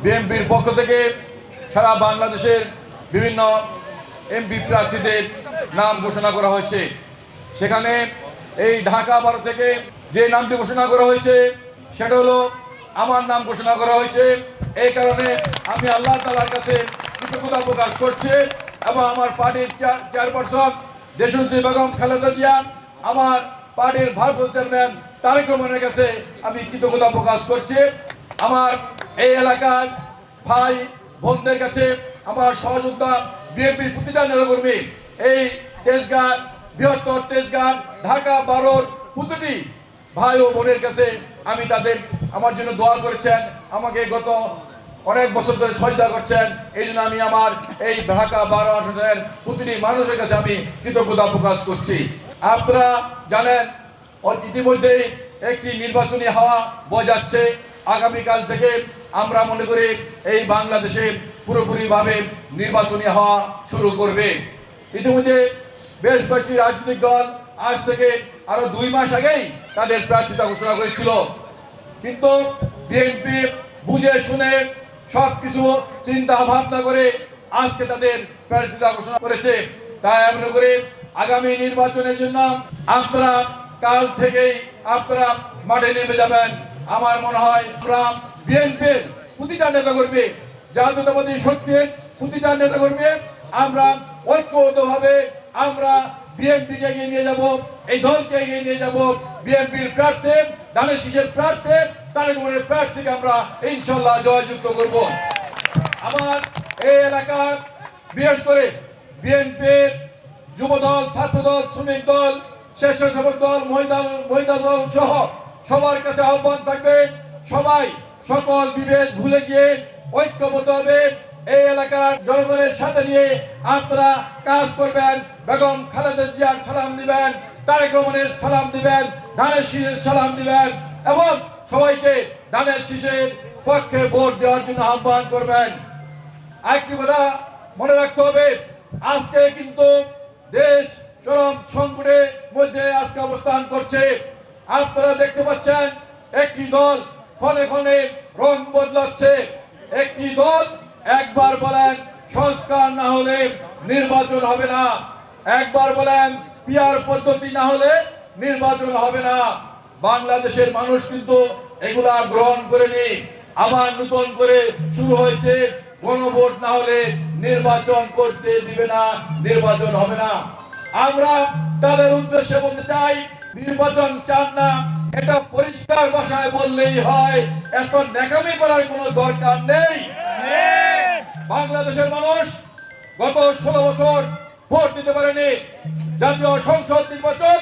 বিএনপির পক্ষ থেকে সারা বাংলাদেশের বিভিন্ন এমপি প্রার্থীদের নাম ঘোষণা করা হয়েছে। সেখানে এই ঢাকা 12 থেকে যে নামটি ঘোষণা করা হয়েছে সেটা হলো আমার নাম ঘোষণা করা হয়েছে। এই কারণে আমি আল্লাহ তাআলার কাছে কৃতজ্ঞতা প্রকাশ করছি এবং আমার পার্টির চেয়ারপারসন দেশনেত্রী বেগম খালেদা জিয়া, আমার পার্টির ভারপ্রাপ্ত চেয়ারম্যান তারেক রহমানের কাছে আমি কৃতজ্ঞতা প্রকাশ করছি। আমার এই এলাকার ভাই বোনদের কাছে, আমার সহযোদ্ধা বিএনপির প্রতিটা নেতাকর্মী, এই তেজগাঁ বৃহত্তর তেজগাঁ ঢাকা 12 প্রতিটি ভাই ও বোনের কাছে আমি তাদের আমার জন্য দোয়া করেছেন, আমাকে গত অনেক বছর ধরে সহায়তা করছেন। এই জন্য আমি আমার এই ঢাকা 12 আসনের প্রতিটি মানুষের কাছে আমি কৃতজ্ঞতা প্রকাশ করছি। আপনারা জানেন ইতিমধ্যেই একটি নির্বাচনী হাওয়া বয়ে যাচ্ছে। আগামীকাল থেকে আমরা মনে করি এই বাংলাদেশে পুরোপুরিভাবে নির্বাচনী হাওয়া শুরু করবে। ইতিমধ্যে বেশ কয়েকটি রাজনৈতিক দল আজ থেকে আরো 2 মাস আগেই তাদের প্রার্থিতা ঘোষণা করেছিল, কিন্তু বিএনপি বুঝে শুনে সবকিছু চিন্তা ভাবনা করে আজকে তাদের প্রার্থিতা ঘোষণা করেছে। তাই আমি মনে করি আগামী নির্বাচনের জন্য আপনারা কাল থেকেই আপনারা মাঠে নেমে যাবেন। আমার মনে হয় বিএনপির প্রতিটা নেতাকর্মী, জাতীয়তাবাদী শক্তির প্রতিটা নেতাকর্মী আমরা ঐক্যবদ্ধভাবে আমরা বিএনপিকে এগিয়ে নিয়ে যাব, এই দলকে এগিয়ে নিয়ে যাব। বিএনপির প্রার্থী, ধানের শীষের প্রার্থী, তারেক রহমানের প্রার্থীকে আমরা ইনশাআল্লাহ জয়যুক্ত করব। আমার এই এলাকার বিশেষ করে বিএনপির যুবদল, ছাত্রদল, শ্রমিক দল, স্বেচ্ছাসেবক দল, মহিলা দল সহ সবার কাছে আহ্বান থাকবে, সবাই সকল বিভেদ ভুলে গিয়ে ঐক্যবদ্ধ হবে। এই এলাকার জনগণের সাথে নিয়ে আপনারা কাজ করবেন। বেগম খালেদা জিয়ার সালাম দিবেন, তারেক রহমানের সালাম দিবেন, ধানের শীষের সালাম দিবেন এবং সবাইকে ধানের শীষের পক্ষে ভোট দেওয়ার জন্য আহ্বান করবেন। আরেকটি কথা মনে রাখতে হবে, আজকে কিন্তু দেশ চরম সংকটের মধ্যে আজকে অবস্থান করছে। আপনারা দেখতে পাচ্ছেন একটি দল ক্ষণে ক্ষণে রং বদলাচ্ছে। একটি দল একবার বলেন সংস্কার না হলে নির্বাচন হবে না, একবার বলেন পিআর পদ্ধতি না হলে নির্বাচন হবে না। বাংলাদেশের মানুষ কিন্তু এগুলা গ্রহণ করেনি। আবার নতুন করে শুরু হয়েছে, গণভোট না হলে নির্বাচন করতে দিবে না, নির্বাচন হবে না। আমরা তাদের উদ্দেশ্যে বলতে চাই, নির্বাচন চান না এটা পরিষ্কার ভাষায় বললেই হয়, এত ন্যাকামি করার কোনো দরকার নেই। বাংলাদেশের মানুষ গত 16 বছর ভোট দিতে পারেনি। জাতীয় সংসদ নির্বাচন,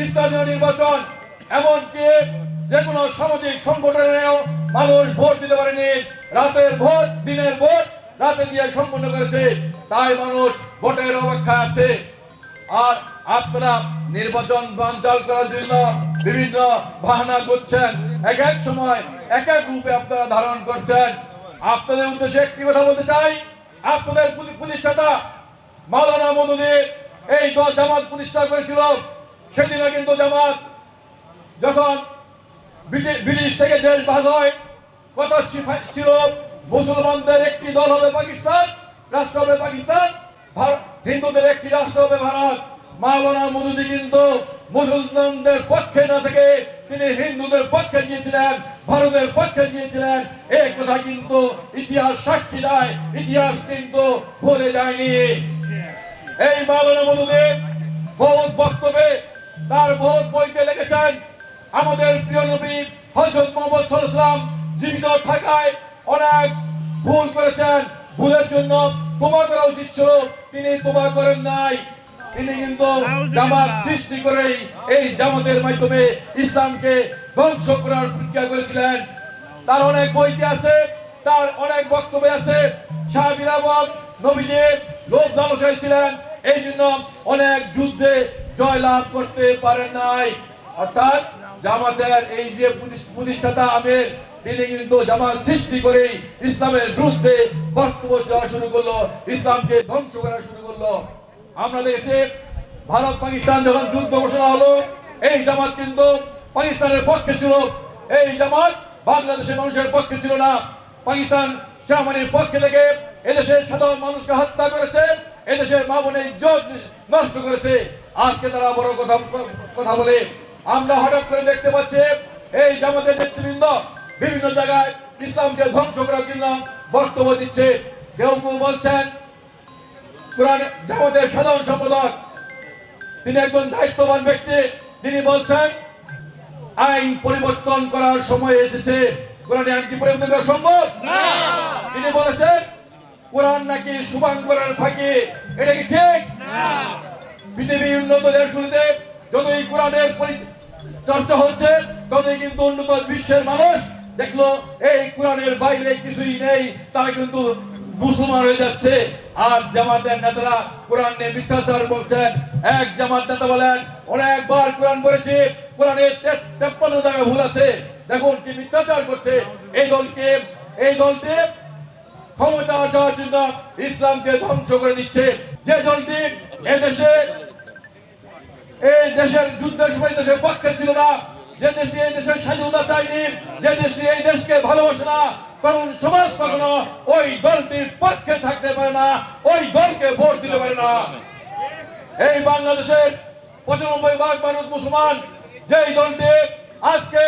স্থানীয় নির্বাচন, এমনকি যে কোনো সামাজিক সংগঠনেও মানুষ ভোট দিতে পারেনি। রাতের ভোট, দিনের ভোট রাতে দিয়ে সম্পন্ন করেছে। তাই মানুষ ভোটের অপেক্ষায় আছে। আর আপনারা নির্বাচন বানচাল করার জন্য বিভিন্ন বাহানা করছেন, এক এক সময় এক এক রূপে আপনারা ধারণ করছেন। আপনাদের উদ্দেশ্যে একটি কথা বলতে চাই, আপনাদের প্রতিষ্ঠাতা মাওলানা মওদুদী এই দল জামাত প্রতিষ্ঠা করেছিল। সেদিনও কিন্তু জামাত যখন ব্রিটিশ থেকে দেশ ভাগ হয়, কথা ছিল মুসলমানদের একটি দল হবে পাকিস্তান, রাষ্ট্র হবে পাকিস্তান, হিন্দুদের একটি রাষ্ট্র হবে ভারত। মাওলানা মওদুদী কিন্তু মুসলমানদের পক্ষে না থেকে তিনি হিন্দুদের পক্ষে গিয়েছিলেন, ভারতের পক্ষে গিয়েছিলেন। এই কথা কিন্তু ইতিহাস সাক্ষী দেয়, ইতিহাস কিন্তু ভুলে যায়নি। এই মাওলানা মওদুদী বহুত বক্তব্যে তার বহুত বইতে লিখেছেন, আমাদের প্রিয় নবী হযরত মুহাম্মদ সাল্লাল্লাহু আলাইহি ওয়াসাল্লাম জীবিত থাকায় অনেক ভুল করেছেন, ভুলের জন্য তওবা করা উচিত ছিল, তিনি তওবা করেন নাই। তিনি কিন্তু জামাত সৃষ্টি করেই এই জামাতের মাধ্যমে ইসলামকে ধ্বংস করার প্রতিজ্ঞা করেছিলেন। তার অনেক বইতে আছে, তার অনেক বক্তব্য আছে। সাহাবীরা নবীজি লোভ লালসায় ছিলেন, এই জন্য অনেক যুদ্ধে জয়লাভ করতে পারেন নাই। অর্থাৎ জামাতের এই যে প্রতিষ্ঠাতা আমির, তিনি কিন্তু জামাত সৃষ্টি করেই ইসলামের বিরুদ্ধে বক্তব্য দেওয়া শুরু করলো, ইসলামকে ধ্বংস করা শুরু করলো। আমরা দেখেছি ভারত পাকিস্তান যখন যুদ্ধ ঘোষণা হলো, এই জামাত কিন্তু পাকিস্তানের পক্ষে ছিল, এই জামাত বাংলাদেশের মানুষের পক্ষে ছিল না। পাকিস্তান সেনাবাহিনীর পক্ষ থেকে এদেশের সাধারণ মানুষকে হত্যা করেছে, এদেশের মা বোনের ইজ্জত নষ্ট করেছে। আজকে তারা বড় কথা বলে। আমরা হঠাৎ করে দেখতে পাচ্ছি এই জামাতের নেতৃবৃন্দ বিভিন্ন জায়গায় ইসলামকে ধ্বংস করার জন্য বক্তব্য দিচ্ছে। কেউ কেউ বলছেন, কোরআন জামাতের সাধারণ সম্পাদক তিনি একজন দায়িত্ববান ব্যক্তি, তিনি বলছেন আইন পরিবর্তন করার সময় এসেছে। কোরআনে আইন কি পরিবর্তন করা সম্ভব? তিনি বলেছেন কোরআন নাকি শুভাঙ্করের ফাঁকি। এটা কি ঠিক? পৃথিবীর উন্নত দেশগুলিতে যতই কোরআনের চর্চা হচ্ছে, ততই কিন্তু উন্নত বিশ্বের মানুষ দেখলো এই কোরআনের বাইরে কিছুই নেই, তারা কিন্তু মুসলমান হয়ে যাচ্ছে। আর জামাতের নেতারা কোরআন নিয়ে মিথ্যাচার বলছেন। এক জামাত নেতা বলেন অনেকবার কোরআন পড়েছি, কোরআনের 53 জায়গায় ভুল আছে। দেখুন কি মিথ্যাচার করছে। এই দলটি ক্ষমতা যাওয়ার জন্য ইসলামকে ধ্বংস করে দিচ্ছে। যে দলটি এই দেশের যুদ্ধের সময় দেশের পক্ষে ছিল না, যে দেশটি এই দেশের স্বাধীনতা চায়নি, যে দেশটি এই দেশকে ভালোবাসে না, তরুণ সমাজ কখনো ওই দলটির পক্ষে থাকতে পারে না, ওই দলকে ভোট দিতে পারে না। এই বাংলাদেশের 95% মানুষ মুসলমান। যেই দলটি আজকে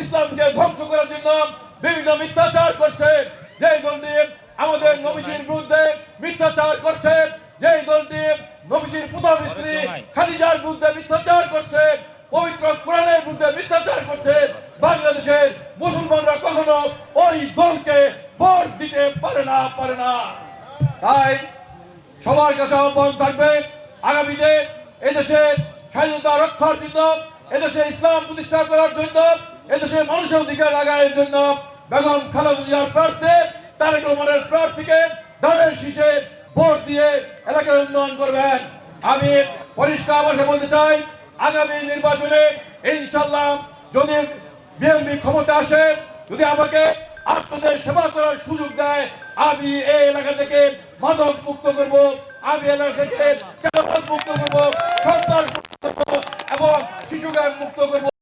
ইসলামকে ধ্বংস করার জন্য বিভিন্ন মিথ্যাচার করছে, যেই দলটি আমাদের নবীজির বিরুদ্ধে মিথ্যাচার করছে, যেই দলটি নবীজির প্রথম স্ত্রী খাদিজার বিরুদ্ধে মিথ্যাচার করছে, পবিত্র কোরআনের বিরুদ্ধে মিথ্যাচার করছে, বাংলাদেশের মুসলমানরা কখনো ওই দলকে ভোট দিতে পারে না। তাই সবার কাছে আহ্বান থাকবে, আগামীতে এদেশের স্বাধীনতা রক্ষার জন্য, এদেশে ইসলাম প্রতিষ্ঠা করার জন্য, এদেশের মানুষের অধিকার আদায়ের জন্য বেগম খালেদা জিয়ার প্রার্থী তারেক রহমানের প্রার্থীকে ধানের শীষে ভোট দিয়ে এলাকার উন্নয়ন করবেন। আমি পরিষ্কার ভাষায় বলতে চাই, আগামী নির্বাচনে ইনশাআল্লাহ যদি বিএনপি ক্ষমতা আসে, যদি আমাকে আপনাদের সেবা করার সুযোগ দেয়, আমি এই এলাকা থেকে মাদক মুক্ত করব, আমি এলাকা থেকে চাঁদাবাজ মুক্ত করব, সন্ত্রাস মুক্ত করব এবং শিশুগান মুক্ত করব।